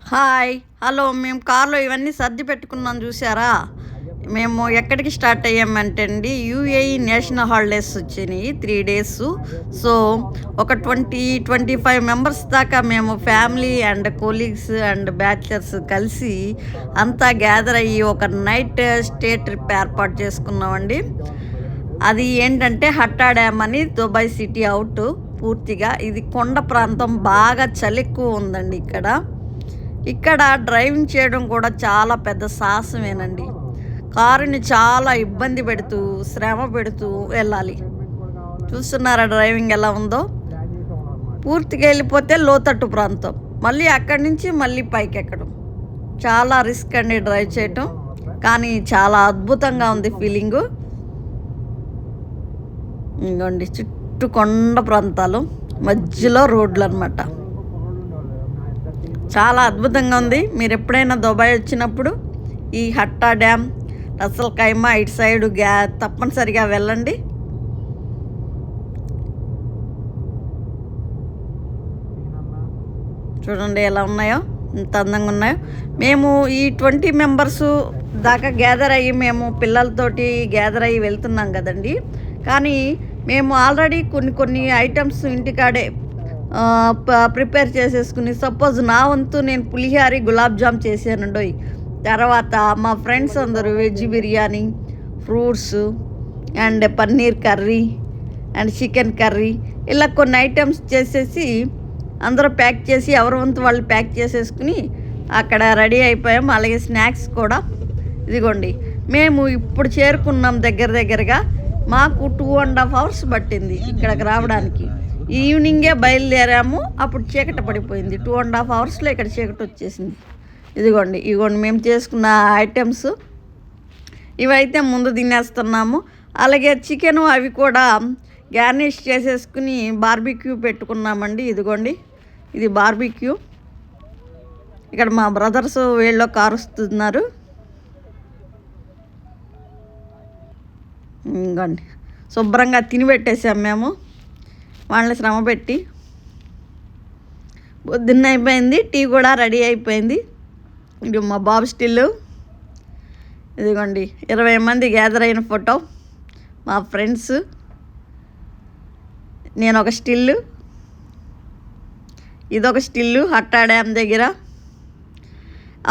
Hi hello మేము కార్లో ఇవన్నీ సర్ది పెట్టుకున్నాం చూసారా. మేము ఎక్కడికి స్టార్ట్ అయ్యామంటే అండి యూఏఈ నేషనల్ హాలిడేస్ వచ్చినాయి 3 days. సో ఒక 20-25 మెంబర్స్ దాకా మేము family and colleagues and bachelors కలిసి అంతా గ్యాదర్ అయ్యి ఒక నైట్ స్టే ట్రిప్ ఏర్పాటు చేసుకున్నామండి. అది ఏంటంటే హట్టా డ్యామ్ అని దుబాయ్ సిటీ అవుట్ పూర్తిగా. ఇది కొండ ప్రాంతం, బాగా చలి ఎక్కువ ఉందండి ఇక్కడ డ్రైవింగ్ చేయడం కూడా చాలా పెద్ద సాహసమేనండి. కారుని చాలా ఇబ్బంది పెడుతూ శ్రమ పెడుతూ వెళ్ళాలి. చూస్తున్నారా డ్రైవింగ్ ఎలా ఉందో. పూర్తిగా వెళ్ళిపోతే లోతట్టు ప్రాంతం, మళ్ళీ అక్కడి నుంచి మళ్ళీ పైకి ఎక్కడం. చాలా రిస్క్ అండి డ్రైవ్ చేయటం, కానీ చాలా అద్భుతంగా ఉంది ఫీలింగు. ఇంకోండి చుట్టూ కొండ ప్రాంతాలు, మధ్యలో రోడ్లు అన్నమాట. చాలా అద్భుతంగా ఉంది. మీరు ఎప్పుడైనా దుబాయ్ వచ్చినప్పుడు ఈ హట్టా డ్యామ్, రసల్ ఖైమా ఇటు సైడు తప్పనిసరిగా వెళ్ళండి. చూడండి ఎలా ఉన్నాయో, ఎంత అందంగా ఉన్నాయో. మేము ఈ 20 members దాకా గ్యాదర్ అయ్యి మేము పిల్లలతోటి గ్యాదర్ అయ్యి వెళ్తున్నాం కదండి. కానీ మేము ఆల్రెడీ కొన్ని ఐటమ్స్ ఇంటికాడే ప్రిపేర్ చేసేసుకుని, సపోజ్ నా వంతు నేను పులిహారి గులాబ్ జామ్ చేశానండి. తర్వాత మా ఫ్రెండ్స్ అందరూ veg biryani, fruits and paneer curry and chicken curry, ఇలా కొన్ని ఐటమ్స్ చేసేసి అందరూ ప్యాక్ చేసి ఎవరి వంతు వాళ్ళు ప్యాక్ చేసేసుకుని అక్కడ రెడీ అయిపోయాం. అలాగే స్నాక్స్ కూడా ఇదిగోండి. మేము ఇప్పుడు చేరుకున్నాం. దగ్గరగా మాకు 2.5 hours పట్టింది ఇక్కడికి రావడానికి. ఈవినింగే బయలుదేరాము, అప్పుడు చీకటి పడిపోయింది. 2.5 hours ఇక్కడ చీకటి వచ్చేసింది. ఇదిగోండి మేము చేసుకున్న ఐటమ్స్ ఇవైతే ముందు తినేస్తున్నాము. అలాగే చికెను అవి కూడా గార్నిష్ చేసేసుకుని బార్బిక్యూ పెట్టుకున్నామండి. ఇదిగోండి ఇది బార్బిక్యూ. ఇక్కడ మా బ్రదర్స్ వీళ్ళు కారుస్తున్నారు. ఇంకోండి శుభ్రంగా తిని పెట్టేసాం మేము, వాళ్ళని శ్రమ పెట్టి. పొద్దున్న అయిపోయింది, టీ కూడా రెడీ అయిపోయింది. ఇది మా బాబు స్టిల్లు. ఇదిగోండి 20 మంది గ్యాదర్ అయిన ఫోటో, మా ఫ్రెండ్స్, నేను ఒక స్టిల్లు, ఇదొక స్టిల్లు హట్టా డ్యామ్ దగ్గర.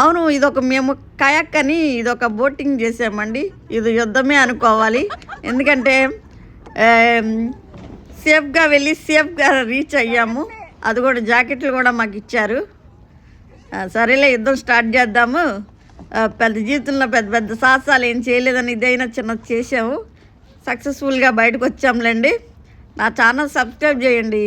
అవును, ఇదొక మేము కయాక్ అని ఇదొక బోటింగ్ చేసామండి. ఇది యుద్ధమే అనుకోవాలి, ఎందుకంటే సేఫ్గా వెళ్ళి సేఫ్గా రీచ్ అయ్యాము. అది కూడా జాకెట్లు కూడా మాకు ఇచ్చారు. సరేలే యుద్ధం స్టార్ట్ చేద్దాము. పెద్ద జీవితంలో పెద్ద సాహసాలు ఏం చేయలేదని ఇదైనా చిన్నది చేసాము. సక్సెస్ఫుల్గా బయటకు వచ్చాంలేండి. నా ఛానల్ సబ్స్క్రైబ్ చేయండి.